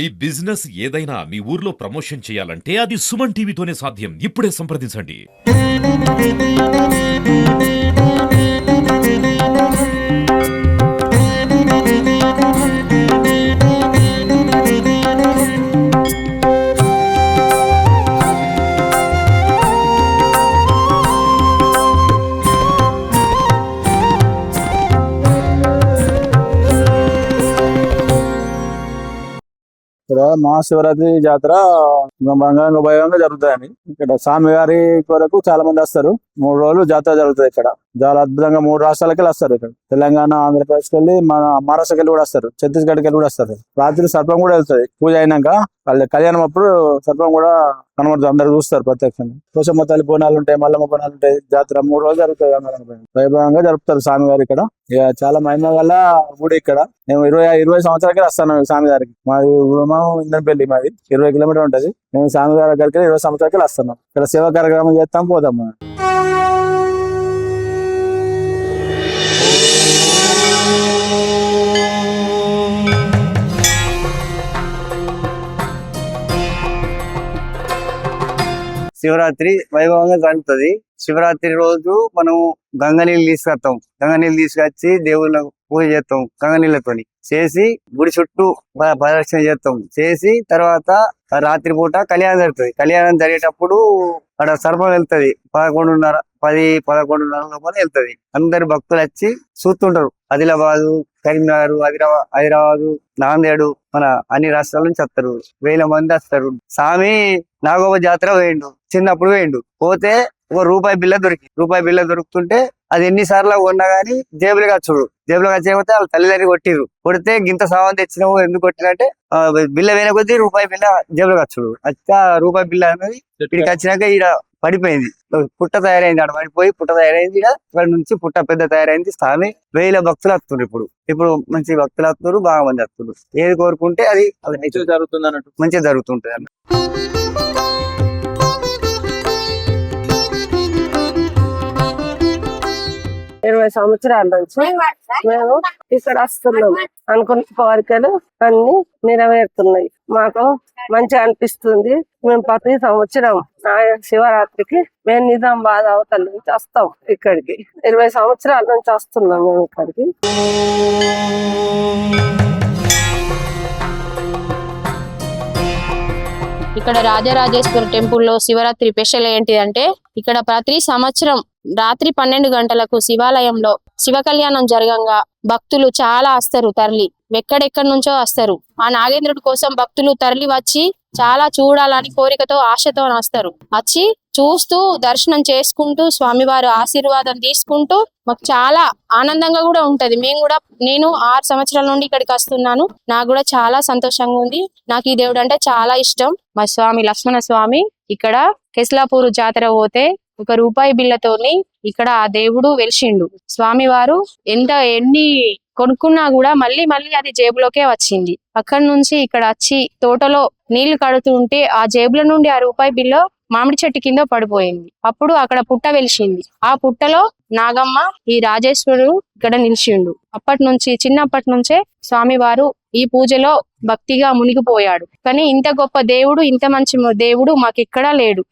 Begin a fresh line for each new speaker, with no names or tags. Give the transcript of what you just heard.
ఈ బిజినెస్ ఏదైనా మీ ఊర్లో ప్రమోషన్ చేయాలంటే అది సుమన్ టీవీతోనే సాధ్యం. ఇప్పుడే సంప్రదించండి.
ఇక్కడ మహాశివరాత్రి జాతర బంగారంగా వైభవంగా జరుగుతాయని ఇక్కడ స్వామివారి కొరకు చాలా మంది వస్తారు. 3 రోజులు జాతర జరుగుతుంది. ఇక్కడ చాలా అద్భుతంగా 3 రాష్ట్రాలకి వస్తారు. ఇక్కడ తెలంగాణ, ఆంధ్రప్రదేశ్కి వెళ్ళి మన మహారాష్ట్రకి వెళ్ళి కూడా వస్తారు. ఛత్తీస్గఢ్కి వెళ్ళి కూడా వస్తారు. రాత్రి సర్పం కూడా వెళ్తుంది. పూజ అయినాక కళ్యాణం అప్పుడు సర్పం కూడా కనబడుతుంది. అందరు చూస్తారు ప్రత్యక్షంగా. పోషమ్మ తల్లి బోనాలు ఉంటాయి, మల్లమ్మ బోనాలు ఉంటాయి. జాతర 3 రోజులు జరుగుతాయి. వైభవంగా జరుపుతారు స్వామివారి ఇక్కడ. ఇక చాలా మహిమ గల గుడి ఇక్కడ. మేము 20 సంవత్సరాలకి వస్తాను స్వామి గారికి. మాది ఇందనపల్లి, మాది 20 కిలోమీటర్ ఉంటది. మేము స్వామి గారి దగ్గరికి 20 సంవత్సరాలకి వస్తున్నాం. ఇక్కడ సేవా కార్యక్రమం చేస్తాం, పోతాం.
శివరాత్రి వైభవంగా జరుగుతుంది. శివరాత్రి రోజు మనం గంగ నీళ్ళు తీసుకొస్తాం. గంగ నీళ్ళు తీసుకొచ్చి దేవుళ్ళకు పూజ చేస్తాం. గంగ నీళ్ళతోని చేసి గుడి చుట్టూ ప్రదక్షిణ చేస్తాం. చేసి తర్వాత రాత్రి పూట కళ్యాణం జరుగుతుంది. కళ్యాణం జరిగేటప్పుడు అక్కడ సర్పం వెళ్తది. 10-11 లోపల వెళ్తది. అందరు భక్తులు వచ్చి చూస్తుంటారు. ఆదిలాబాదు, కరీంనగర్, హైదరాబాదు, నాందేడు, మన అన్ని రాష్ట్రాల నుంచి వస్తారు. 1000 మంది వస్తారు. స్వామి నాగోబ జాతర వేయండు. చిన్నప్పుడు వేయండు. పోతే ఒక రూపాయి బిల్ల దొరుకుతుంటే అది ఎన్నిసార్లు కొన్నా గానీ జేబులుగా చూడు. జేబులుగా చేయకపోతే వాళ్ళ తల్లిదండ్రి కొట్టిరు. కొడితే గింత సామాన్ తెచ్చినావు ఎందుకు కొట్టినంటే బిల్ల వేయన కొద్దీ రూపాయి బిల్ల జేబులుగా చూడు. అచ్చా రూపాయి బిల్ల అనేది ఇక్కడికి వచ్చినాక ఈడ పడిపోయింది. పుట్ట తయారైంది. ఆడ పడిపోయి పుట్ట తయారైంది. ఇక్కడ నుంచి పుట్ట పెద్ద తయారైంది. స్వామి 1000 భక్తులు వస్తున్నారు. ఇప్పుడు మంచి భక్తులు వస్తున్నారు. బాగా మంది వస్తున్నారు. ఏది కోరుకుంటే అది
జరుగుతుంది అన్నట్టు,
మంచిగా జరుగుతుంటది అన్న.
ఇరవై సంవత్సరాల నుంచి మేము ఇక్కడ వస్తున్నాం. అనుకున్న కోరికలు అన్ని నెరవేరుతున్నాయి. మాకు మంచిగా అనిపిస్తుంది. మేము ప్రతి సంవత్సరం శివరాత్రికి మేము నిజామాబాద్ అవతల నుంచి వస్తాం. ఇక్కడికి 20 సంవత్సరాల నుంచి వస్తున్నాం మేము ఇక్కడికి.
ఇక్కడ రాజరాజేశ్వర టెంపుల్లో శివరాత్రి స్పెషల్ ఏంటిదంటే ఇక్కడ ప్రతి సంవత్సరం రాత్రి 12 గంటలకు శివాలయంలో శివ కళ్యాణం జరగంగా భక్తులు చాలా వస్తారు. తరలి ఎక్కడెక్కడి నుంచో వస్తారు. ఆ నాగేంద్రుడి కోసం భక్తులు తరలి వచ్చి చాలా చూడాలని కోరికతో ఆశతో వస్తారు. వచ్చి చూస్తూ దర్శనం చేసుకుంటూ స్వామివారు ఆశీర్వాదం తీసుకుంటూ మాకు చాలా ఆనందంగా కూడా ఉంటది. నేను 6 సంవత్సరాల నుండి ఇక్కడికి వస్తున్నాను. నాకు కూడా చాలా సంతోషంగా ఉంది. నాకు ఈ దేవుడు అంటే చాలా ఇష్టం. మా స్వామి లక్ష్మణ స్వామి ఇక్కడ కెస్లాపూర్ జాతర పోతే ఒక రూపాయి బిల్లతోని ఇక్కడ ఆ దేవుడు వెలిసిండు. స్వామివారు ఎన్ని కొనుక్కున్నా కూడా మళ్ళీ అది జేబులోకే వచ్చింది. అక్కడి నుంచి ఇక్కడ వచ్చి తోటలో నీళ్లు కడుతుంటే ఆ జేబుల నుండి ఆ రూపాయి బిల్ల మామిడి చెట్టు కింద పడిపోయింది. అప్పుడు అక్కడ పుట్ట వెలిసింది. ఆ పుట్టలో నాగమ్మ ఈ రాజేశ్వరుడు ఇక్కడ నిలిచిండు. చిన్నప్పటి నుంచే స్వామివారు ఈ పూజలో భక్తిగా మునిగిపోయాడు. కానీ ఇంత గొప్ప దేవుడు, ఇంత మంచి దేవుడు మాకు ఇక్కడ లేడు.